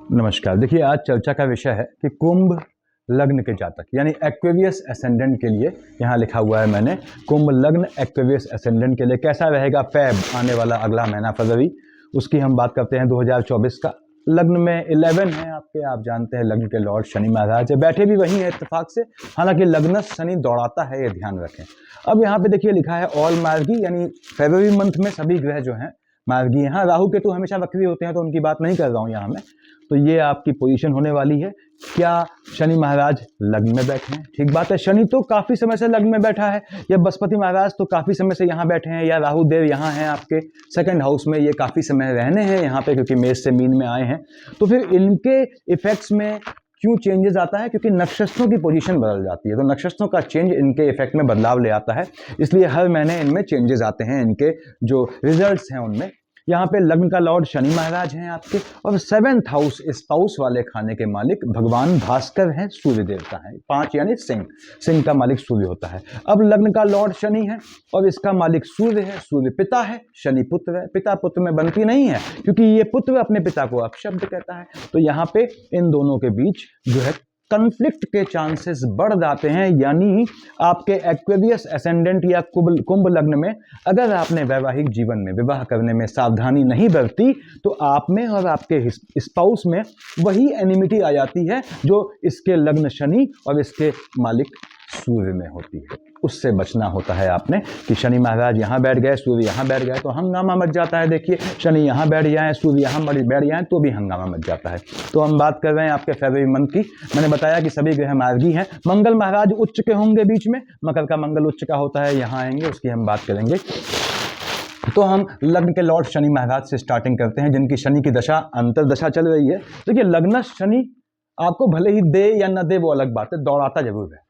नमस्कार। देखिए, आज चर्चा का विषय है कि कुंभ लग्न के जातक यानी एक्वेरियस एसेंडेंट के लिए, यहाँ लिखा हुआ है मैंने, कुंभ लग्न एक्वेरियस एसेंडेंट के लिए कैसा रहेगा फेब आने वाला अगला महीना फरवरी, उसकी हम बात करते हैं 2024 का। लग्न में 11 है आपके, आप जानते हैं लग्न के लॉर्ड शनि महाराज है, बैठे भी वहीं है इत्तेफाक से, हालांकि लग्न शनि दौड़ाता है, ये ध्यान रखें। अब यहाँ पे देखिए लिखा है ऑल मार्गी, यानी फरवरी मंथ में सभी ग्रह जो हैं मार्गी हैं। हाँ, राहु केतु हमेशा वक्री होते हैं तो उनकी बात नहीं कर रहा हूँ यहाँ मैं। तो ये आपकी पोजीशन होने वाली है। क्या शनि महाराज लग्न में बैठे हैं? ठीक बात है, शनि तो काफी समय से लग्न में बैठा है, या बृहस्पति महाराज तो काफी समय से यहाँ बैठे हैं, या राहु देव यहाँ हैं आपके सेकंड हाउस में, ये काफी समय रहने हैं यहाँ पे क्योंकि मेष से मीन में आए हैं। तो फिर इनके इफेक्ट्स में क्यों चेंजेस आता है? क्योंकि नक्षत्रों की पोजीशन बदल जाती है, तो नक्षत्रों का चेंज इनके इफेक्ट में बदलाव ले आता है, इसलिए हर महीने इनमें चेंजेस आते हैं, इनके जो रिजल्ट्स हैं उनमें। यहाँ पे लग्न का लॉर्ड शनि महाराज हैं आपके, और 7th हाउस स्पाउस वाले खाने के मालिक भगवान भास्कर हैं, सूर्य देवता हैं। 5 यानी सिंह का मालिक सूर्य होता है। अब लग्न का लॉर्ड शनि है और इसका मालिक सूर्य है, सूर्य पिता है, शनि पुत्र है। पिता पुत्र में बनती नहीं है क्योंकि ये पुत्र अपने पिता को अपशब्द कहता है, तो यहाँ पे इन दोनों के बीच जो है कन्फ्लिक्ट के चांसेस बढ़ जाते हैं। यानी आपके एक्वेरियस एसेंडेंट या कुंभ लग्न में अगर आपने वैवाहिक जीवन में विवाह करने में सावधानी नहीं बरती तो आप में और आपके स्पाउस में वही एनिमिटी आ जाती है जो इसके लग्न शनि और इसके मालिक सूर्य में होती है। उससे बचना होता है आपने कि शनि महाराज यहाँ बैठ गए, सूर्य यहाँ बैठ गए तो हंगामा मच जाता है। देखिए, शनि यहाँ बैठ जाए, सूर्य यहाँ बैठ जाए तो भी हंगामा मच जाता है। तो हम बात कर रहे हैं आपके फरवरी मंथ की। मैंने बताया कि सभी ग्रह मार्गी हैं। मंगल महाराज उच्च के होंगे बीच में, मकर का मंगल उच्च का होता है, यहाँ आएंगे, उसकी हम बात करेंगे। तो हम लग्न के लॉर्ड शनि महाराज से स्टार्टिंग करते हैं, जिनकी शनि की दशा अंतरदशा चल रही है। देखिए, लग्न शनि आपको भले ही दे या न दे वो अलग बात है, दौड़ाता जरूर है,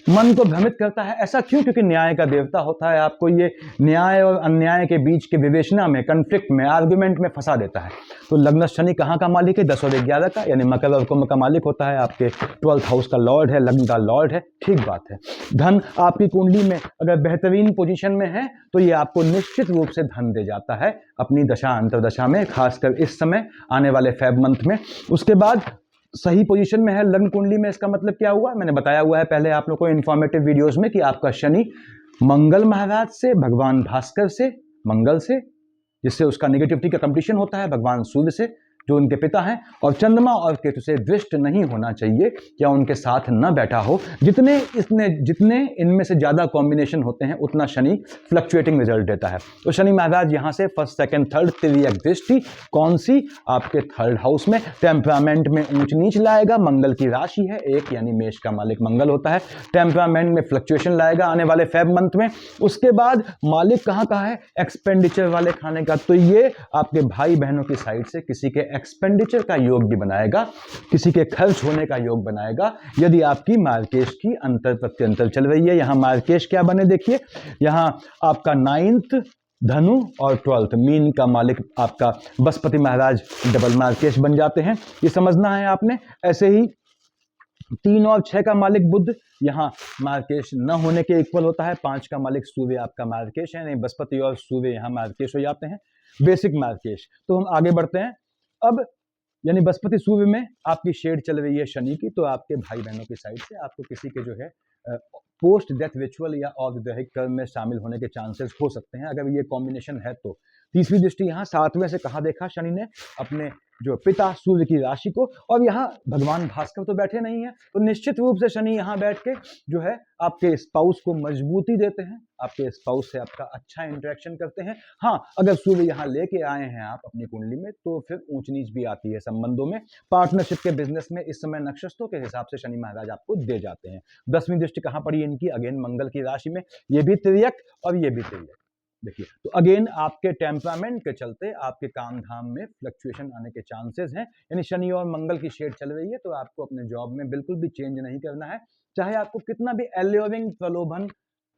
मन को भ्रमित करता है। ऐसा क्यों? क्योंकि न्याय का देवता होता है, आपको ये न्याय और अन्याय के बीच के विवेचना में, कन्फ्लिक्ट में, आर्गुमेंट में फंसा देता है। तो लग्न शनि कहाँ का मालिक है? 10 और 11 का, यानी मकर और कुंभ का मालिक होता है, आपके 12th हाउस का लॉर्ड है, लग्न का लॉर्ड है। ठीक बात है। धन आपकी कुंडली में अगर बेहतरीन पोजीशन में है तो ये आपको निश्चित रूप से धन दे जाता है अपनी दशा अंतरदशा में, खासकर इस समय आने वाले फेब मंथ में। उसके बाद सही पोजीशन में है लग्न कुंडली में, इसका मतलब क्या हुआ? मैंने बताया हुआ है पहले आप लोगों को इन्फॉर्मेटिव वीडियोस में कि आपका शनि मंगल महाराज से, भगवान भास्कर से, मंगल से, जिससे उसका नेगेटिविटी का कंपटीशन होता है, भगवान सूर्य से जो उनके पिता हैं, और चंद्रमा और केतु से दृष्ट नहीं होना चाहिए या उनके साथ न बैठा हो। जितने इनमें से ज्यादा कॉम्बिनेशन होते हैं उतना शनि फ्लक्चुएटिंग रिजल्ट देता है। तो शनि महाराज यहां से फर्स्ट, सेकंड, थर्ड, तिर्यक दृष्टि कौन सी? आपके 3rd हाउस में। टेम्परामेंट में ऊंच नीच लाएगा, मंगल की राशि है 1, यानी मेष का मालिक मंगल होता है। टेम्परामेंट में फ्लक्चुएशन लाएगा आने वाले फेब मंथ में। उसके बाद मालिक कहां का है? एक्सपेंडिचर वाले खाने का। तो ये आपके भाई बहनों की साइड से किसी के एक्सपेंडिचर का योग भी बनाएगा, किसी के खर्च होने का योग बनाएगा, यदि आपकी मार्केश की अंतर प्रत्यंतर चल रही है। यहां मार्केश क्या बने? देखिए, यहां आपका 9th धनु और 12th मीन का मालिक आपका बृहस्पति महाराज डबल मार्केश बन जाते हैं, ये समझना है आपने। ऐसे ही 3 और 6 का मालिक बुध यहाँ मार्केश न होने के इक्वल होता है। 5 का मालिक सूर्य आपका मार्केश है, नहीं, बृहस्पति और सूर्य यहाँ मार्केश हो जाते हैं, बेसिक मार्केश। तो हम आगे बढ़ते हैं। अब यानी बृहस्पति सूर्य में आपकी शेड चल रही है शनि की, तो आपके भाई बहनों की साइड से आपको किसी के जो है पोस्ट डेथ रिचुअल या अवैधानिक कर्म में शामिल होने के चांसेस हो सकते हैं अगर ये कॉम्बिनेशन है तो। तीसरी दृष्टि यहाँ 7वें से कहा देखा शनि ने? अपने जो पिता सूर्य की राशि को, और यहाँ भगवान भास्कर तो बैठे नहीं है, तो निश्चित रूप से शनि यहाँ बैठ के जो है आपके स्पाउस को मजबूती देते हैं, आपके स्पाउस से आपका अच्छा इंटरेक्शन करते हैं। हाँ, अगर सूर्य यहाँ लेके आए हैं आप अपनी कुंडली में तो फिर ऊंच नीच भी आती है संबंधों में, पार्टनरशिप के बिजनेस में इस समय नक्षत्रों के हिसाब से शनि महाराज आपको दे जाते हैं। 10वीं दृष्टि कहाँ पड़ी इनकी? अगेन मंगल की राशि में, ये भी तिर्यक और ये भी तिर्यक। देखिए, तो अगेन आपके टेम्परामेंट के चलते आपके काम धाम में फ्लक्चुएशन आने के चांसेस हैं। यानी शनि और मंगल की शेड चल रही है तो आपको अपने जॉब में बिल्कुल भी चेंज नहीं करना है, चाहे आपको कितना भी एल्योरिंग प्रलोभन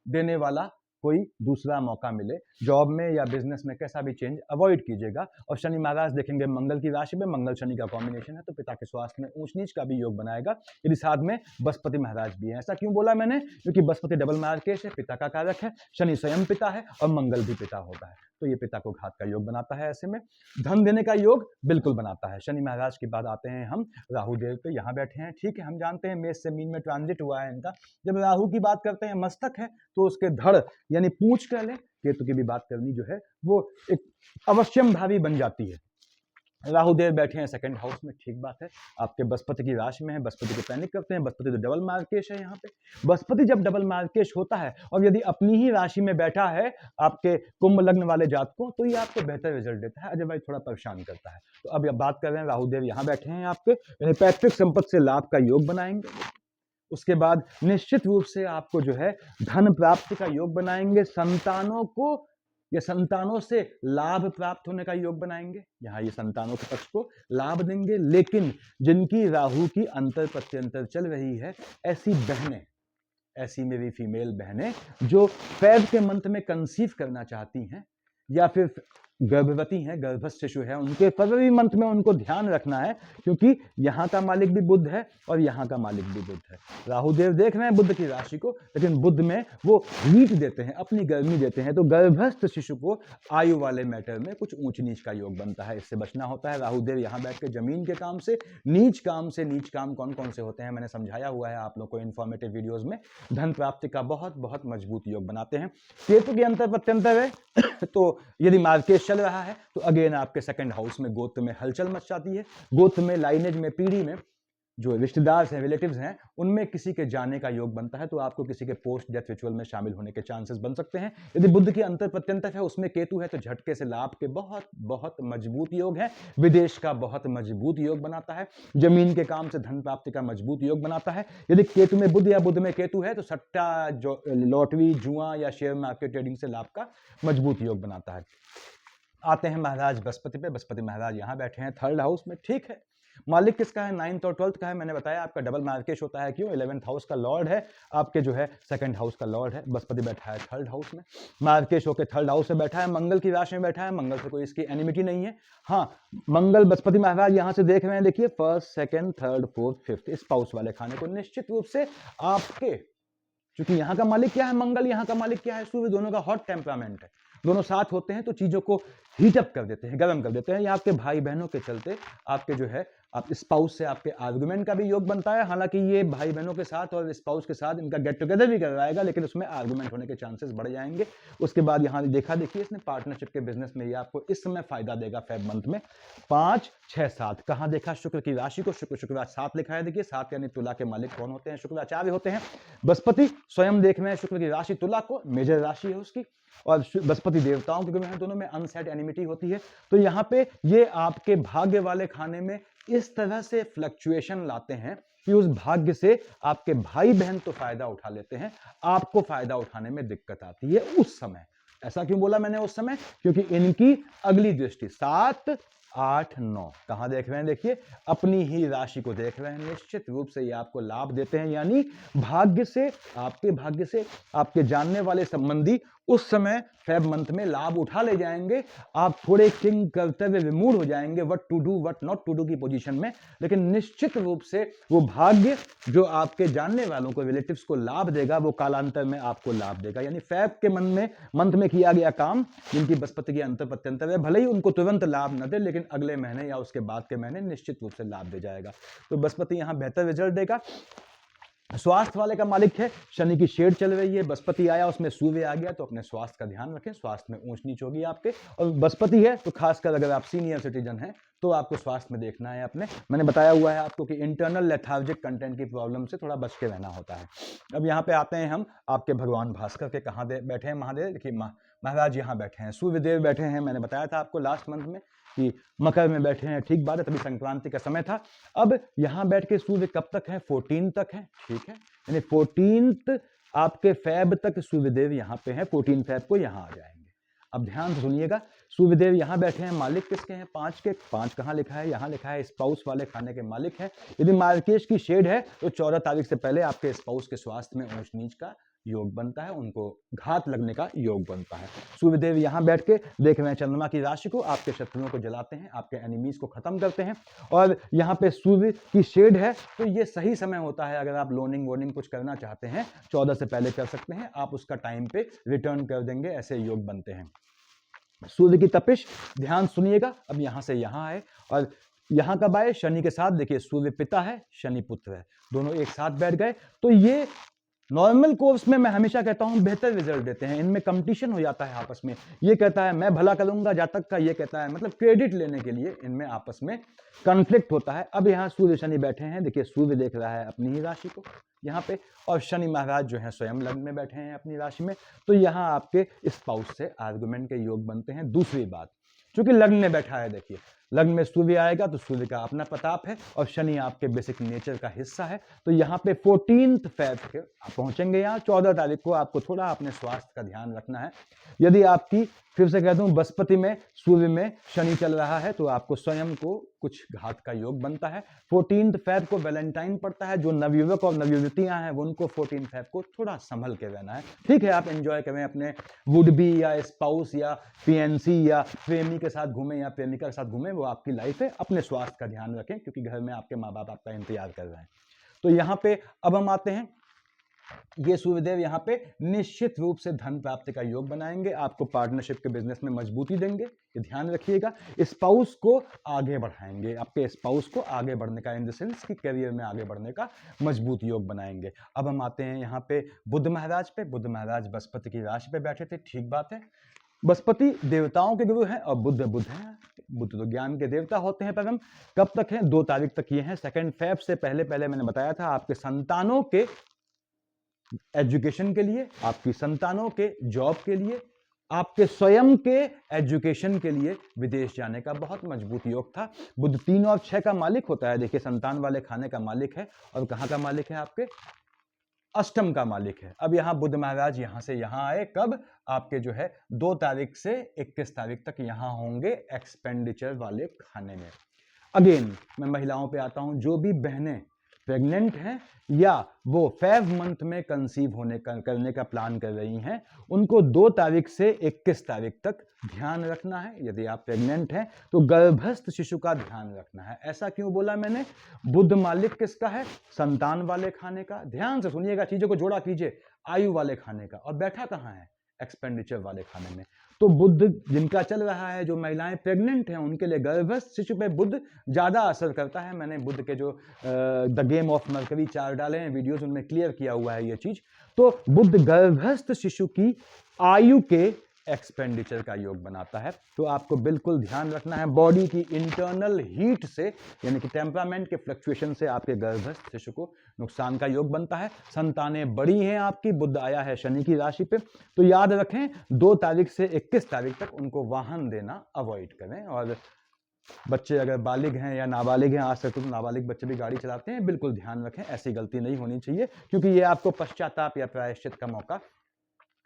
देने वाला कोई दूसरा मौका मिले जॉब में या बिजनेस में, कैसा भी चेंज अवॉइड कीजिएगा। और शनि महाराज देखेंगे मंगल की राशि में, मंगल शनि का कॉम्बिनेशन है तो पिता के स्वास्थ्य में ऊंच नीच का भी योग बनाएगा, यदि साथ में बृहस्पति महाराज भी है। ऐसा क्यों बोला मैंने? क्योंकि बृहस्पति डबल मार्केश है, पिता का कारक है, शनि स्वयं पिता है और मंगल भी पिता होता है। तो ये पिता को घात का योग बनाता है। ऐसे में धन देने का योग बिल्कुल बनाता है। शनि महाराज के बाद आते हैं हम राहु देव पे, यहाँ बैठे हैं। ठीक है, हम जानते हैं मेष से मीन में ट्रांजिट हुआ है इनका। जब राहु की बात करते हैं, मस्तक है तो उसके धड़ यानी पूंछ कह लें, केतु की भी बात करनी जो है वो एक अवश्यम भावी बन जाती है। राहु देव बैठे हैं सेकंड हाउस में, ठीक बात है, आपके बृहस्पति की राशि में है। बृहस्पति को पैनिक करते हैं, बृहस्पति तो डबल मार्केश है यहाँ पे। बृहस्पति जब डबल मार्केश होता है और यदि अपनी ही राशि में बैठा है आपके कुंभ लग्न वाले जातकों, तो ये आपको बेहतर रिजल्ट देता है, अदरवाइज थोड़ा परेशान करता है। तो अब बात कर रहे हैं राहु देव यहाँ बैठे हैं आपके, यानी पैतृक संपत्ति से लाभ का योग बनाएंगे। उसके बाद निश्चित रूप से आपको जो है धन प्राप्ति का योग बनाएंगे। संतानों को ये संतानों से लाभ प्राप्त होने का योग बनाएंगे। यहाँ ये संतानों के पक्ष को लाभ देंगे। लेकिन जिनकी राहु की अंतर प्रत्यंतर चल रही है, ऐसी बहनें, ऐसी मेरी फीमेल बहनें जो फेब के मंथ में कंसीव करना चाहती हैं या फिर गर्भवती हैं, गर्भस्थ शिशु है, उनके फरवरी मंथ में उनको ध्यान रखना है, क्योंकि यहाँ का मालिक भी बुध है और यहाँ का मालिक भी बुध है। राहु देव देख रहे हैं बुध की राशि को, लेकिन बुध में वो हीट देते हैं, अपनी गर्मी देते हैं। तो गर्भस्थ शिशु को आयु वाले मैटर में कुछ ऊंच नीच का योग बनता है, इससे बचना होता है। राहु देव यहाँ बैठ के जमीन के काम से नीच काम कौन कौन से होते हैं मैंने समझाया हुआ है आप लोग को इन्फॉर्मेटिव वीडियोज में। धन प्राप्ति का बहुत बहुत मजबूत योग बनाते हैं। केतु के अंतर प्रत्यंतर है तो यदि मार्केश चल रहा है तो अगेन आपके सेकंड हाउस में गोत्र में हलचल मच जाती है। गोत्र में, लाइनेज में, पीढ़ी में जो रिश्तेदार हैं, रिलेटिव्स हैं, उनमें किसी के जाने का योग बनता है, तो आपको किसी के पोस्ट डेथ रिचुअल में शामिल होने के चांसेस बन सकते हैं। यदि बुध की अंतर प्रत्यंतर है, उसमें केतु है, तो झटके से लाभ के बहुत बहुत मजबूत योग है। विदेश का बहुत मजबूत योग बनाता है। जमीन के काम से धन प्राप्ति का मजबूत योग बनाता है। यदि केतु में बुध या बुध में केतु है तो सट्टा, जो लॉटरी, जुआ या शेयर मार्केट ट्रेडिंग से लाभ का मजबूत योग बनाता है। आते हैं महाराज बृहस्पति पे। बृहस्पति महाराज यहाँ बैठे हैं थर्ड हाउस में, ठीक है। मालिक किसका है? 9th और 12th का है। मैंने बताया आपका डबल मार्केश होता है, क्यों? 11th हाउस का लॉर्ड है, आपके जो है सेकंड हाउस का लॉर्ड है। बृहस्पति बैठा है थर्ड हाउस में, मार्केश होकर थर्ड हाउस में बैठा है, मंगल की राशि में बैठा है। मंगल से कोई इसकी एनिमिटी नहीं है। हाँ, मंगल बृहस्पति महाराज यहाँ से देख रहे हैं, देखिए first, second, third, fourth, fifth, spouse वाले खाने को निश्चित रूप से आपके, क्योंकि यहाँ का मालिक क्या है? मंगल। यहाँ का मालिक क्या है? सूर्य। दोनों का हॉट टेम्परामेंट है, दोनों साथ होते हैं तो चीजों को हीटअप कर देते हैं, गर्म कर देते हैं। या आपके भाई बहनों के चलते आपके जो है आप स्पाउस से आपके आर्गुमेंट का भी योग बनता है। हालांकि ये भाई बहनों के साथ और स्पाउस के साथ इनका गेट टुगेदर भी करवाएगा, लेकिन उसमें आर्गुमेंट होने के चांसेस बढ़ जाएंगे। उसके बाद यहाँ देखा देखिए इसने पार्टनरशिप के बिजनेस में ये आपको इस समय फायदा देगा। फेब मंथ में 5, 6, 7 कहाँ देखा? शुक्र की राशि को, शुक्र 7 लिखा है। देखिए 7 यानी तुला के मालिक कौन होते हैं? शुक्राचार्य होते हैं। बृहस्पति स्वयं देख रहे हैं शुक्र की राशि तुला को, मेजर राशि है उसकी, और बृहस्पति देवताओं के दोनों में अनसेट एनिमिटी होती है। तो यहाँ पे ये आपके भाग्य वाले खाने में इस तरह से फ्लक्चुएशन लाते हैं कि उस भाग्य से आपके भाई बहन तो फायदा उठा लेते हैं, आपको फायदा उठाने में दिक्कत आती है उस समय। ऐसा क्यों बोला मैंने उस समय? क्योंकि इनकी अगली दृष्टि 7, 8, 9 कहां देख रहे हैं? देखिए अपनी ही राशि को देख रहे हैं। निश्चित रूप से ये आपको लाभ देते हैं, यानी भाग्य से, आपके भाग्य से आपके जानने वाले संबंधी उस समय फेब मंथ में लाभ उठा ले जाएंगे। आप थोड़े किंग कर्तव्य विमूढ़ हो जाएंगे, what to do what not to do की पोजीशन में, लेकिन निश्चित रूप से वो भाग्य जो आपके जानने वालों को, रिलेटिव्स को लाभ देगा, वो कालांतर में आपको लाभ देगा। यानी फेब के मंथ में किया गया काम, जिनकी बृहस्पति की अंतर प्रत्यंतर है, भले ही उनको तुरंत लाभ न दे, लेकिन अगले महीने या उसके बाद के महीने निश्चित रूप से लाभ दे जाएगा। तो बृहस्पति यहां बेहतर रिजल्ट देगा। स्वास्थ्य वाले का मालिक है, शनि की शेड चल रही है, बृहस्पति आया उसमें सूर्य आ गया, तो अपने स्वास्थ्य का ध्यान रखें। स्वास्थ्य में ऊंच नीच होगी आपके, और बृहस्पति है तो खासकर अगर आप सीनियर सिटीजन हैं तो आपको स्वास्थ्य में देखना है अपने। मैंने बताया हुआ है आपको कि इंटरनल लेथार्जिक कंटेंट की प्रॉब्लम से थोड़ा बच के रहना होता है। अब यहाँ पे आते हैं हम आपके भगवान भास्कर के, कहाँ बैठे हैं महादेव? देखिए महाराज यहाँ बैठे हैं, सूर्यदेव बैठे हैं। मैंने बताया था आपको लास्ट मंथ में कि मकर में बैठे हैं, ठीक बात है, तभी संक्रांति का समय था। अब यहाँ बैठ के सूर्य कब तक है? 14 तक है, ठीक है, यानी 14 आपके फेब तक सूर्यदेव यहाँ पे हैं। 14 फेब को यहाँ आ जाएंगे। अब ध्यान से सुनिएगा, सूर्यदेव यहाँ बैठे हैं, मालिक किसके हैं? 5 के। 5 कहाँ लिखा है? यहाँ लिखा है स्पाउस वाले खाने के मालिक है। यदि मार्केश की शेड है तो 14 तारीख से पहले आपके स्पाउस के स्वास्थ्य में ऊंच नीच का योग बनता है, उनको घात लगने का योग बनता है। सूर्यदेव यहाँ बैठ के देख रहे हैं चंद्रमा की राशि को, आपके शत्रुओं को जलाते हैं, आपके एनिमीज को खत्म करते हैं। और यहाँ पे सूर्य की शेड है, तो ये सही समय होता है अगर आप लोनिंग वोनिंग कुछ करना चाहते हैं, 14 से पहले कर सकते हैं, आप उसका टाइम पे रिटर्न कर देंगे, ऐसे योग बनते हैं। सूर्य की तपिश, ध्यान सुनिएगा, अब यहां से यहां है और यहां कब आए, शनि के साथ। देखिए सूर्य पिता है, शनि पुत्र है, दोनों एक साथ बैठ गए, तो ये नॉर्मल कोर्स में मैं हमेशा कहता हूं बेहतर रिजल्ट देते हैं। इनमें कंपटीशन हो जाता है आपस में, ये कहता है मैं भला करूंगा जातक का, ये कहता है, मतलब क्रेडिट लेने के लिए इनमें आपस में कॉन्फ्लिक्ट होता है। अब यहाँ सूर्य शनि बैठे हैं, देखिए सूर्य देख रहा है अपनी ही राशि को यहाँ पे, और शनि महाराज जो है स्वयं लग्न में बैठे हैं अपनी राशि में, तो यहाँ आपके स्पाउस से आर्गुमेंट के योग बनते हैं। दूसरी बात, चूंकि लग्न में बैठा है, देखिए लग्न में सूर्य आएगा तो सूर्य का अपना प्रताप है और शनि आपके बेसिक नेचर का हिस्सा है, तो यहाँ पे 14 फेब के आप पहुंचेंगे। यहाँ 14 तारीख को आपको थोड़ा अपने स्वास्थ्य का ध्यान रखना है। यदि आपकी, फिर से कह दूं, बृहस्पति में सूर्य में शनि चल रहा है तो आपको स्वयं को कुछ घात का योग बनता है। 14 फेब को वैलेंटाइन पड़ता है, जो नवयुवक और नवयुवतियां हैं वो उनको 14 फेब को थोड़ा संभल के रहना है। ठीक है, आप एंजॉय करें अपने वुड बी या स्पाउस या पीएनसी या प्रेमी के साथ घूमें या प्रेमिका के साथ घूमें, वो आपकी लाइफ है। अपने स्वास्थ्य का ध्यान रखें क्योंकि घर में आपके माँ बाप आपका इंतजार कर रहे हैं। तो यहाँ पे अब हम आते हैं, ये सूर्यदेव यहाँ पे निश्चित रूप से धन प्राप्ति का योग बनाएंगे, आपको पार्टनरशिप के बिजनेस में मजबूती देंगे, ये ध्यान रखिएगा। स्पाउस को आगे बढ़ाएंगे, आपके स्पाउस को आगे बढ़ने का, इन द सेंस कि करियर में आगे बढ़ने का मजबूत योग बनाएंगे। अब हम आते हैं यहाँ पे बुध महाराज पे। बुध महाराज बृहस्पति की राशि पे बैठे थे, ठीक बात है, बृहस्पति देवताओं के गुरु हैं और बुध हैं, बुध तो ज्ञान के देवता होते हैं। पर हम कब तक हैं, 2 तारीख तक ये हैं। 2 फेब से पहले मैंने बताया था आपके संतानों के एजुकेशन के लिए, आपकी संतानों के जॉब के लिए, आपके स्वयं के एजुकेशन के लिए विदेश जाने का बहुत मजबूत योग था। बुध 3 और 6 का मालिक होता है, देखिए संतान वाले खाने का मालिक है, और कहां का मालिक है, आपके अष्टम का मालिक है। अब यहां बुध महाराज यहां से यहां आए, कब, आपके जो है 2 तारीख से 21 तारीख तक यहां होंगे एक्सपेंडिचर वाले खाने में। अगेन मैं महिलाओं पे आता हूं, जो भी बहनें प्रेग्नेंट हैं या वो फेब मंथ में कंसीव करने का प्लान कर रही हैं, उनको 2 तारीख से 21 तारीख तक ध्यान रखना है। यदि आप प्रेग्नेंट हैं तो गर्भस्थ शिशु का ध्यान रखना है। ऐसा क्यों बोला मैंने, बुध मालिक किसका है, संतान वाले खाने का। ध्यान से सुनिएगा, चीजों को जोड़ा कीजिए, आयु वाले खाने का, और बैठा कहां है, एक्सपेंडिचर वाले खाने में। तो बुध जिनका चल रहा है, जो महिलाएं प्रेग्नेंट हैं, उनके लिए गर्भस्थ शिशु पे बुध ज्यादा असर करता है। मैंने बुध के जो द गेम ऑफ मरकरी 4 डाले हैं वीडियोस, उनमें क्लियर किया हुआ है ये चीज। तो बुध गर्भस्थ शिशु की आयु के एक्सपेंडिचर का योग बनाता है, तो आपको बिल्कुल ध्यान रखना है। बॉडी की इंटरनल हीट से, यानी कि टेम्परामेंट के फ्लक्चुएशन से आपके गर्भस्थ शिशु को नुकसान का योग बनता है। संतानें बड़ी हैं आपकी, बुध आया है शनि की राशि पे, तो याद रखें 2 तारीख से 21 तारीख तक उनको वाहन देना अवॉइड करें। और बच्चे अगर बालिग हैं या नाबालिग हैं, आज तक तो नाबालिग बच्चे भी गाड़ी चलाते हैं, बिल्कुल ध्यान रखें, ऐसी गलती नहीं होनी चाहिए, क्योंकि ये आपको पश्चाताप या प्रायश्चित का मौका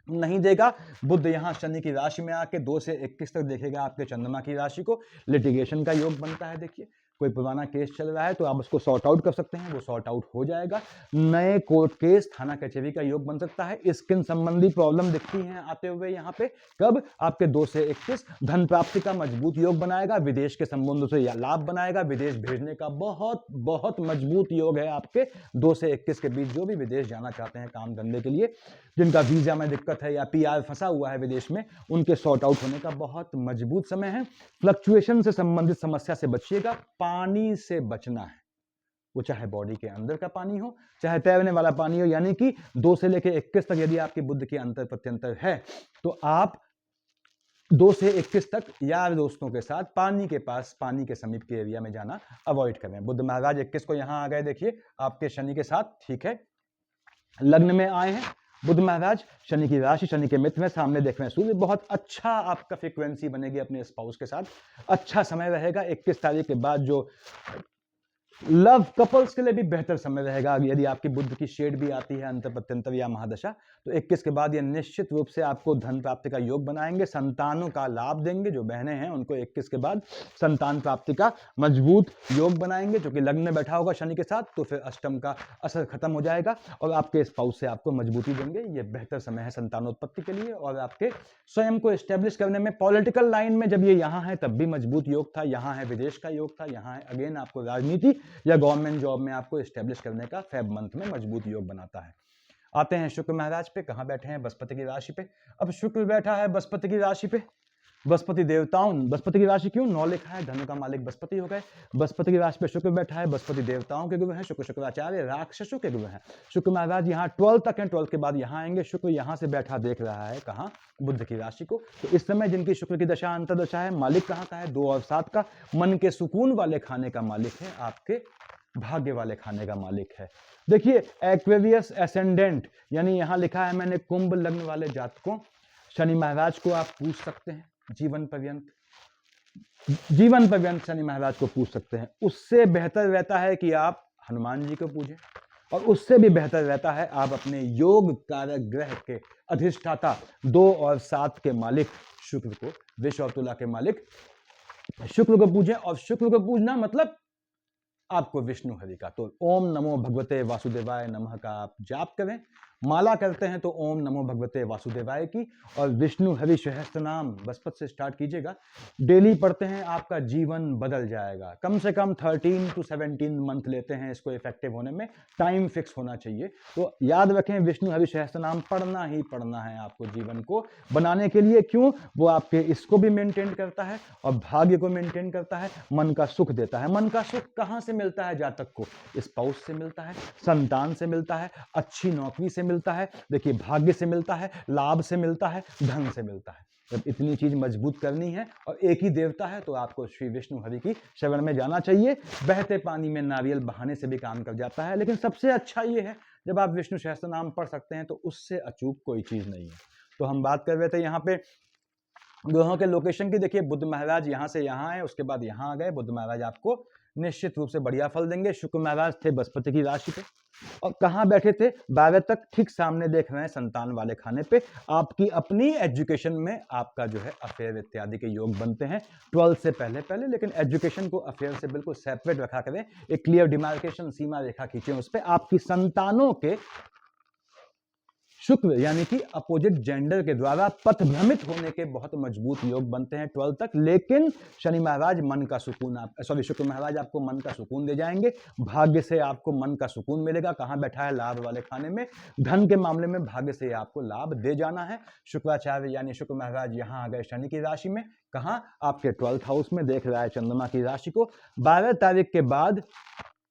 नहीं देगा। बुध यहां शनि की राशि में आके 2 से 21 तक देखेगा आपके चंद्रमा की राशि को। लिटिगेशन का योग बनता है, देखिए कोई पुराना केस चल रहा है तो आप उसको सॉर्ट आउट कर सकते हैं, वो सॉर्ट आउट हो जाएगा। नए कोर्ट केस, थाना कचहरी का योग बन सकता है। स्किन संबंधी प्रॉब्लम दिखती हैं आते हुए यहाँ पे, कब, आपके 2 से 21। धन प्राप्ति का मजबूत योग बनाएगा, विदेश के संबंधों से लाभ बनाएगा, विदेश भेजने का बहुत बहुत मजबूत योग है आपके 2 से 21 के बीच। जो भी विदेश जाना चाहते हैं काम धंधे के लिए, जिनका वीजा में दिक्कत है या पीआर फंसा हुआ है विदेश में, उनके सॉर्ट आउट होने का बहुत मजबूत समय है। फ्लक्चुएशन से संबंधित समस्या से बचिएगा, पानी से बचना है, वो चाहे बॉडी के अंदर का पानी हो, चाहे तैरने वाला पानी हो। यानी कि 2 से लेकर 21 तक यदि आपकी बुध की अंतर प्रत्यंतर है तो आप 2 से 21 तक यार दोस्तों के साथ पानी के पास, पानी के समीप के एरिया में जाना अवॉइड करें। बुध महाराज 21 को यहां आ गए, देखिए आपके शनि के साथ, ठीक है, लग्न में आए हैं बुध महाराज, शनि की राशि, शनि के मित्र में, सामने देख रहे हैं सूर्य। बहुत अच्छा आपका फ्रीक्वेंसी बनेगी अपने स्पाउस के साथ, अच्छा समय रहेगा। 21 तारीख के बाद जो लव कपल्स के लिए भी बेहतर समय रहेगा। यदि आपकी बुध की शेड भी आती है अंतर प्रत्यंतर या महादशा, तो 21 के बाद ये निश्चित रूप से आपको धन प्राप्ति का योग बनाएंगे, संतानों का लाभ देंगे। जो बहनें हैं उनको 21 के बाद संतान प्राप्ति का मजबूत योग बनाएंगे, जो कि लग्न में बैठा होगा शनि के साथ, तो फिर अष्टम का असर खत्म हो जाएगा और आपके स्पाउस से आपको मजबूती देंगे। ये बेहतर समय है संतानोत्पत्ति के लिए और आपके स्वयं को एस्टेब्लिश करने में। पॉलिटिकल लाइन में जब ये यहाँ है तब भी मजबूत योग था, यहाँ है विदेश का योग था, यहाँ है अगेन आपको राजनीति या गवर्नमेंट जॉब में आपको एस्टेब्लिश करने का फेब मंथ में मजबूत योग बनाता है। आते हैं शुक्र महाराज पे, कहां बैठे हैं, बृहस्पति की राशि पे। अब शुक्र बैठा है बृहस्पति की राशि पे, बृहस्पति देवताओं, बृहस्पति की राशि क्यों 9 लिखा है, धनु का मालिक बृहस्पति हो गए। बृहस्पति की राशि पे शुक्र बैठा है, बृहस्पति देवताओं के गुरु हैं, शुक्र शुक्राचार्य राक्षसों के गुरु हैं। शुक्र महाराज यहाँ 12 तक हैं, 12 के बाद यहाँ आएंगे। शुक्र यहाँ से बैठा देख रहा है कहाँ, बुध की राशि को। तो इस समय जिनकी शुक्र की दशा अंतर्दशा है, मालिक कहाँ का है, 2 और 7 का, मन के सुकून वाले खाने का मालिक है, आपके भाग्य वाले खाने का मालिक है। देखिए एक्वेरियस एसेंडेंट, यानी यहां लिखा है मैंने कुंभ लग्न वाले जातकों, शनि महाराज को आप पूछ सकते हैं जीवन पर्यंत, जीवन पर्यंत शनि महाराज को पूछ सकते हैं। उससे बेहतर रहता है कि आप हनुमान जी को पूजें, और उससे भी बेहतर रहता है आप अपने योग कारक ग्रह के अधिष्ठाता 2 और 7 के मालिक शुक्र को, वृष और तुला के मालिक शुक्र को पूजें। और शुक्र को पूजना मतलब आपको विष्णु हरि का, तो ओम नमो भगवते वासुदेवाय नमः का आप जाप करें। माला करते हैं तो ओम नमो भगवते वासुदेवाय की, और विष्णु हरि सहस्त्रनाम बृहस्पति से स्टार्ट कीजिएगा। डेली पढ़ते हैं, आपका जीवन बदल जाएगा। कम से कम 13 to 17 मंथ लेते हैं इसको इफेक्टिव होने में, टाइम फिक्स होना चाहिए। तो याद रखें विष्णु हरि सहस्त्रनाम पढ़ना ही पढ़ना है आपको जीवन को बनाने के लिए। क्यों? वो आपके इसको भी मेंटेन करता है और भाग्य को मेंटेन करता है, मन का सुख देता है। मन का सुख कहां से मिलता है जातक को? स्पाउस से मिलता है, संतान से मिलता है, अच्छी नौकरी से मिलता है, देखिए भाग्य से मिलता है, लाभ से मिलता है, धन से मिलता है। जब इतनी चीज मजबूत करनी है और एक ही देवता है तो आपको श्री विष्णु हरि की शरण में जाना चाहिए। बहते पानी में नारियल बहाने से भी काम कर जाता है, लेकिन सबसे अच्छा ये है जब आप विष्णु सहस्त्र नाम पढ़ सकते हैं, तो उससे अचूक कोई चीज नहीं है। तो हम बात कर रहे थे यहाँ पे ग्रहों के लोकेशन की। देखिए बुध महाराज यहाँ से यहाँ आए, उसके बाद यहाँ आ गए। बुध महाराज आपको निश्चित रूप से बढ़िया फल देंगे। शुक्र महाराज थे बृहस्पति की राशि पे, और कहाँ बैठे थे? 12 तक, ठीक सामने देख रहे हैं संतान वाले खाने पे। आपकी अपनी एजुकेशन में आपका जो है अफेयर इत्यादि के योग बनते हैं 12 से पहले पहले, लेकिन एजुकेशन को अफेयर से बिल्कुल सेपरेट रखा करें। एक क्लियर डिमार्केशन सीमा रेखा खींचे उस पर। आपकी संतानों के शुक्र यानी कि अपोजिट जेंडर के द्वारा पथ भ्रमित होने के बहुत मजबूत योग बनते हैं 12 तक। लेकिन शनि महाराज मन का सुकून शुक्र महाराज आपको मन का सुकून दे जाएंगे। भाग्य से आपको मन का सुकून मिलेगा। कहां बैठा है? लाभ वाले खाने में। धन के मामले में भाग्य से आपको लाभ दे जाना है। शुक्राचार्य यानी शुक्र महाराज यहां आ गए शनि की राशि में। कहां? आपके 12th हाउस में देख रहा है चंद्रमा की राशि को। 12 तारीख के बाद,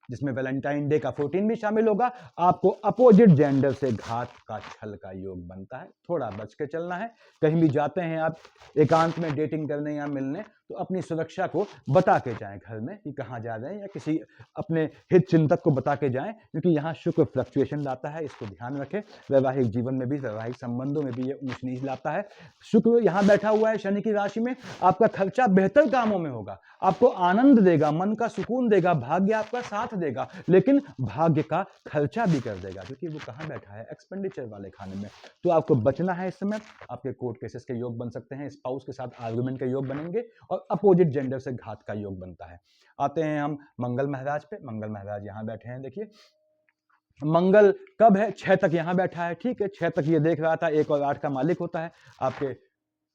जिसमें वैलेंटाइन डे का 14 भी शामिल होगा, आपको अपोजिट जेंडर से घात का छल का योग बनता है। थोड़ा बच के चलना है। कहीं भी जाते हैं आप एकांत में डेटिंग करने या मिलने, तो अपनी सुरक्षा को बता के जाएं घर में कि कहाँ जा रहे हैं, या किसी अपने हित चिंतक को बता के जाएं, क्योंकि यहाँ शुक्र फ्लक्चुएशन लाता है। इसको ध्यान रखें। वैवाहिक जीवन में भी, वैवाहिक संबंधों में भी ये ऊंच नीच लाता है। शुक्र यहाँ बैठा हुआ है शनि की राशि में। आपका खर्चा बेहतर कामों में होगा, आपको आनंद देगा, मन का सुकून देगा, भाग्य आपका साथ देगा, लेकिन भाग्य का खर्चा भी कर देगा, क्योंकि वो कहाँ बैठा है? एक्सपेंडिचर वाले खाने में। तो आपको बचना है इस समय। आपके कोर्ट केसेस के योग बन सकते हैं, स्पाउस के साथ आर्गुमेंट के योग बनेंगे, और अपोजिट जेंडर से घात का योग बनता है। आते हैं हम मंगल महाराज पे। मंगल महाराज यहां बैठे हैं। देखिए मंगल कब है? 6 तक यहां बैठा है। ठीक है, 6 तक ये देख रहा था। 1 और 8 का मालिक होता है, आपके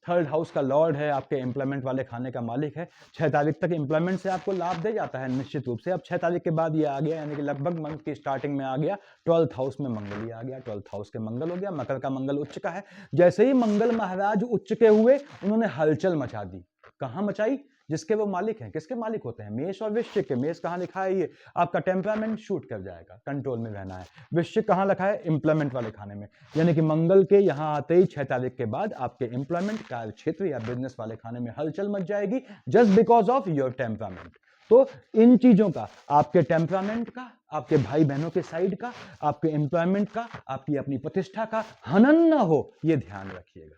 3rd हाउस का लॉर्ड है, आपके एम्प्लॉयमेंट वाले खाने का मालिक है। 6 तारीख तक एम्प्लॉयमेंट से आपको लाभ दे जाता है निश्चित रूप से। अब 6 तारीख के बाद ये आ गया, यानी कि लगभग मंथ की स्टार्टिंग में आ गया 12th हाउस में मंगल ही आ गया। 12th हाउस के मंगल हो गया। मकर का मंगल उच्च का है। जैसे ही मंगल महाराज उच्च के हुए, उन्होंने हलचल मचा दी। कहां मचाई? जिसके वो मालिक हैं। किसके मालिक होते हैं? मेष और वृश्चिक के। मेष कहां लिखा है? ये आपका टेम्परामेंट शूट कर जाएगा, कंट्रोल में रहना है। वृश्चिक कहां लिखा है? एम्प्लॉयमेंट वाले खाने में। यानी कि मंगल के यहां आते ही 6 तारीख के बाद आपके एम्प्लॉयमेंट, कार्य क्षेत्र या बिजनेस वाले खाने में हलचल मच जाएगी, just because of your temperament. तो इन चीजों का, आपके टेम्परामेंट का, आपके भाई बहनों के साइड का, आपके एम्प्लॉयमेंट का, आपकी अपनी प्रतिष्ठा का हनन न हो, यह ध्यान रखिएगा।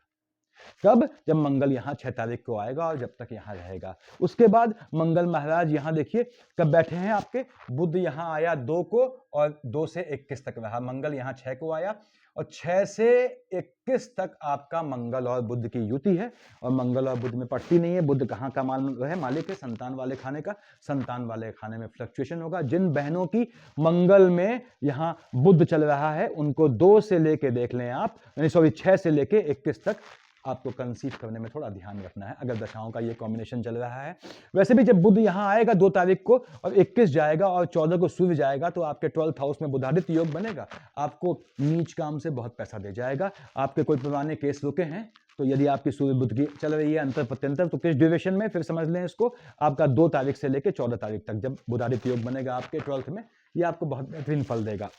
कब? जब मंगल यहां 6 तारीख को आएगा और जब तक यहां रहेगा। उसके बाद मंगल महाराज यहां देखिए कब बैठे हैं आपके। बुध यहां आया 2 को, और 2 से 21 तक रहा। मंगल यहां 6 को आया, और 6 से 21 तक आपका मंगल और बुध की युति है। और मंगल और बुध में पड़ती नहीं है। बुध कहाँ का मालिक है? संतान वाले खाने का। संतान वाले खाने में फ्लक्चुएशन होगा। जिन बहनों की मंगल में यहाँ बुध चल रहा है, उनको 2 से लेके देख लें आप, यानी 6 से लेके 21 तक आपको कंसीव करने में थोड़ा ध्यान रखना है अगर दशाओं का ये कॉम्बिनेशन चल रहा है। वैसे भी जब बुध यहाँ आएगा 2 तारीख को और 21 जाएगा और 14 को सूर्य जाएगा तो आपके 12th हाउस में बुधादित्य योग बनेगा, आपको नीच काम से बहुत पैसा दे जाएगा। आपके कोई पुराने केस रुके हैं तो यदि आपकी सूर्य बुध की चल रही है अंतर प्रत्यंतर, तो किस ड्यूरेशन में, फिर समझ लें इसको, आपका 2 तारीख से लेकर 14 तारीख तक जब बुधादित्य योग बनेगा आपके 12th में, ये आपको बहुत बेहतरीन फल देगा।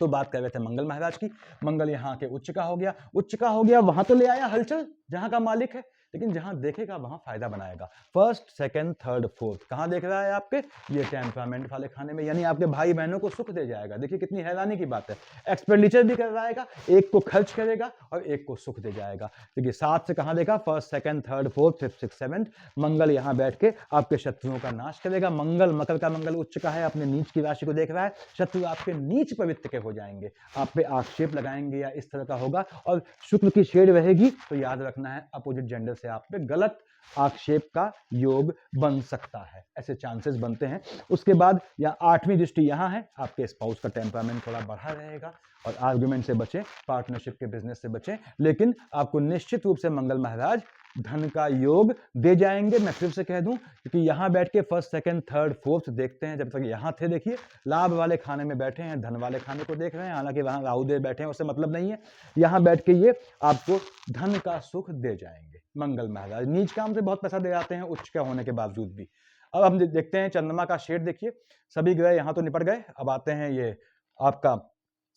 तो बात कर रहे थे मंगल महाराज की। मंगल यहाँ के उच्च का हो गया, उच्च का हो गया, वहां तो ले आया हलचल जहां का मालिक है, लेकिन जहां देखेगा वहां फायदा बनाएगा। फर्स्ट, सेकंड, थर्ड, फोर्थ कहां देख रहा है आपके, ये टेम्परामेंट वाले खाने में, यानी आपके भाई बहनों को सुख दे जाएगा। देखिए कितनी हैरानी की बात है, एक्सपेंडिचर भी करवाएगा, एक को खर्च करेगा और एक को सुख दे जाएगा। देखिए 7 से कहां देखा, first, second, third, fourth, fifth, six, seventh. Mangal यहां बैठ के आपके शत्रुओं का नाश करेगा। मंगल, मकर का मंगल उच्च का है, अपने नीच की राशि को देख रहा है, शत्रु आपके नीच पवित्र के हो जाएंगे, आप पे आक्षेप लगाएंगे या इस तरह का होगा। और शुक्र की शेड रहेगी तो याद रखना है अपोजिट जेंडर से आप पे गलत आक्षेप का योग बन सकता है, ऐसे चांसेस बनते हैं। उसके बाद या 8वीं दृष्टि यहां है, आपके स्पाउस का टेम्परामेंट थोड़ा बढ़ा रहेगा और आर्गुमेंट से बचें, पार्टनरशिप के बिजनेस से बचें, लेकिन आपको निश्चित रूप से मंगल महाराज धन का योग दे जाएंगे। मैं फिर से कह दूं, क्योंकि यहां बैठ के फर्स्ट, सेकंड, थर्ड, फोर्थ देखते हैं, जब तक यहां थे देखिए लाभ वाले खाने में बैठे हैं, धन वाले खाने को देख रहे हैं, हालांकि वहां राहुदेव बैठे हैं उससे मतलब नहीं है, यहां बैठ के ये आपको धन का सुख दे जाएंगे मंगल महाराज। नीच काम से बहुत पैसा दे जाते हैं उच्च का होने के बावजूद भी। अब हम देखते हैं चंद्रमा का शेड, देखिए सभी ग्रह यहां तो निपट गए, अब आते हैं ये आपका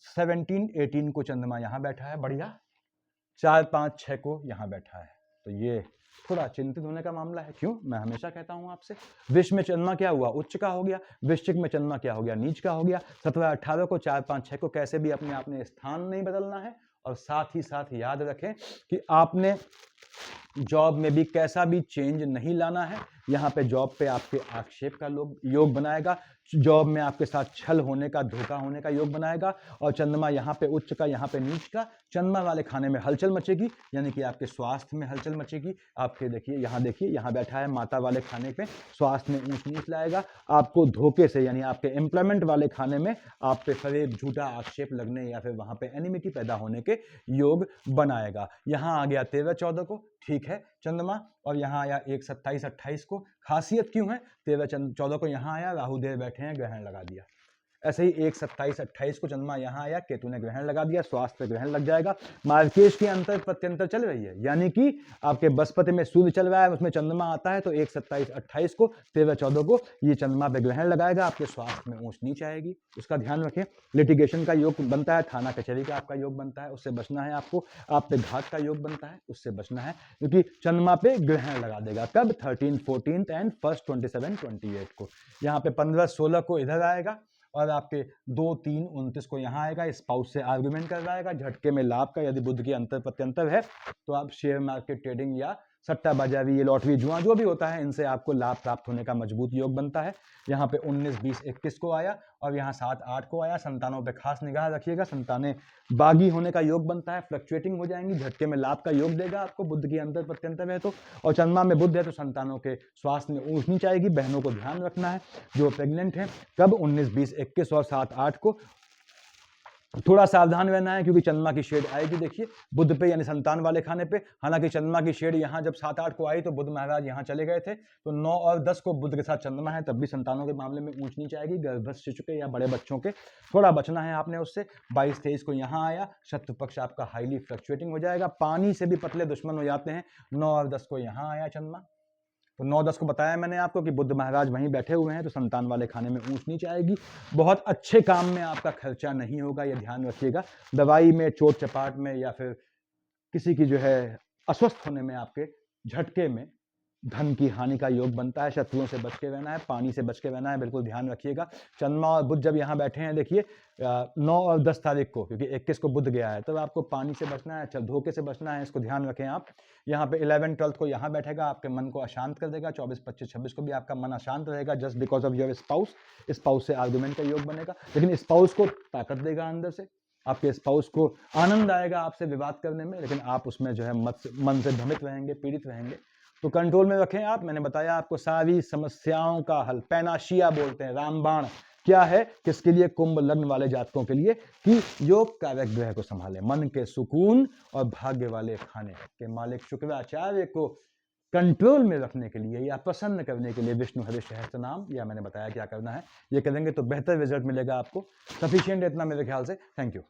17, 18 को चंद्रमा यहां बैठा है, बढ़िया, 4, 5, 6 को यहां बैठा है, तो ये थोड़ा चिंतित होने का मामला है। क्यों, मैं हमेशा कहता हूं आपसे, वृष में चंद्रमा क्या हुआ, उच्च का हो गया, वृश्चिक में चंद्रमा क्या हो गया, नीच का हो गया। 17, 18 को, 4, 5, 6 को कैसे भी अपने आपने स्थान नहीं बदलना है, और साथ ही साथ याद रखें कि आपने जॉब में भी कैसा भी चेंज नहीं लाना है। यहाँ पे जॉब पे आपके आक्षेप का योग बनाएगा, जॉब में आपके साथ छल होने का, धोखा होने का योग बनाएगा। और चंद्रमा यहाँ पे उच्च का, यहाँ पे नीच का, चंद्रमा वाले खाने में हलचल मचेगी, यानी कि आपके स्वास्थ्य में हलचल मचेगी। आपके देखिए यहाँ बैठा है माता वाले खाने पे, स्वास्थ्य में ऊंच नीच लाएगा, आपको धोखे से, यानी आपके एम्प्लॉयमेंट वाले खाने में आप पे फरेब, झूठा आक्षेप लगने या फिर वहां पे एनिमिटी पैदा होने के योग बनाएगा। यहाँ आ गया 13, 14 को, ठीक है चंद्रमा, और यहाँ आया 1, 27, 28 को। खासियत क्यों है, 13, 14 को यहाँ आया, राहुदेव बैठे हैं, ग्रहण लगा दिया। ऐसे ही 1, 27, 28 को चंद्रमा यहाँ आया, केतु ने ग्रहण लगा दिया, स्वास्थ्य पे ग्रहण लग जाएगा। मार्केश की अंतर प्रत्यंतर चल रही है, यानी कि आपके बृहस्पति में सूर्य चल रहा है, उसमें चंद्रमा आता है, तो 1, 27, 28 को, 13, 14 को ये चंद्रमा पे ग्रहण लगाएगा, आपके स्वास्थ्य में ऊंच नीच आएगी, उसका ध्यान रखें। लिटिगेशन का योग बनता है, थाना कचहरी का आपका योग बनता है, उससे बचना है आपको। आप पे घात का योग बनता है, उससे बचना है, क्योंकि चंद्रमा पे ग्रहण लगा देगा। कब, 13, 14 एंड फर्स्ट 27, 28 को। यहाँ पे 15, 16 को इधर आएगा, और आपके 2, 3, 29 को यहाँ आएगा, स्पाउस से आर्गुमेंट करवाएगा, झटके में लाभ का, यदि बुध की अंतर प्रत्यंतर है तो आप शेयर मार्केट ट्रेडिंग या सट्टा बाजारी, ये लॉटरी, जुआ जो भी होता है, इनसे आपको लाभ प्राप्त होने का मजबूत योग बनता है। यहाँ पे 19, 20, 21 को आया, और यहाँ 7, 8 को आया। संतानों पे खास निगाह रखिएगा, संतानें बागी होने का योग बनता है, फ्लक्चुएटिंग हो जाएंगी, झटके में लाभ का योग देगा आपको, बुध की अंतर प्रत्यंतर है तो। और चंद्रमा में बुध है तो संतानों के स्वास्थ्य में ऊंच नीच आएगी, बहनों को ध्यान रखना है जो प्रेग्नेंट है। कब, 19, 20, 21 और 7, 8 को। थोड़ा सावधान रहना है, क्योंकि चंद्रमा की शेड आएगी, देखिए बुध पे, यानी संतान वाले खाने पे। हालांकि चंद्रमा की शेड यहाँ जब 7, 8 को आई तो बुध महाराज यहाँ चले गए थे, तो 9 और 10 को बुध के साथ चंद्रमा है, तब भी संतानों के मामले में ऊंच नीच आएगी, गर्भस्थ शिशु के या बड़े बच्चों के, थोड़ा बचना है आपने उससे। 22, 23 को यहाँ आया, शत्रु पक्ष आपका हाईली फ्लक्चुएटिंग हो जाएगा, पानी से भी पतले दुश्मन हो जाते हैं। 9 और 10 को यहाँ आया चंद्रमा, तो 9, 10 को बताया मैंने आपको कि बुध महाराज वहीं बैठे हुए हैं, तो संतान वाले खाने में ऊंच नीच आएगी। बहुत अच्छे काम में आपका खर्चा नहीं होगा, यह ध्यान रखिएगा। दवाई में, चोट चपाट में, या फिर किसी की जो है अस्वस्थ होने में, आपके झटके में धन की हानि का योग बनता है। शत्रुओं से बच के रहना है, पानी से बच के रहना है, बिल्कुल ध्यान रखिएगा। चंद्रमा और बुध जब यहाँ बैठे हैं, देखिए 9 और 10 तारीख को, क्योंकि 21 को बुध गया है, तो आपको पानी से बचना है, धोखे से बचना है, इसको ध्यान रखें आप। यहाँ पे 11, 12 को यहाँ बैठेगा, आपके मन को अशांत कर देगा। 24, 25, 26 को भी आपका मन अशांत रहेगा, just because of your spouse. Spouse से आर्गुमेंट का योग बनेगा, लेकिन स्पाउस को ताकत देगा अंदर से, आपके स्पाउस को आनंद आएगा आपसे विवाद करने में, लेकिन आप उसमें जो है मन से भ्रमित रहेंगे, पीड़ित रहेंगे। तो कंट्रोल में रखें आप। मैंने बताया आपको सारी समस्याओं का हल, पैनाशिया बोलते हैं, रामबाण, क्या है किसके लिए? कुंभ लग्न वाले जातकों के लिए कि योग कारक ग्रह को संभाले, मन के सुकून और भाग्य वाले खाने के मालिक शुक्राचार्य को कंट्रोल में रखने के लिए या प्रसन्न करने के लिए विष्णु हरि सहस्त्र नाम, या मैंने बताया क्या करना है, ये करेंगे तो बेहतर रिजल्ट मिलेगा आपको। सफिशिएंट इतना मेरे ख्याल से। Thank you.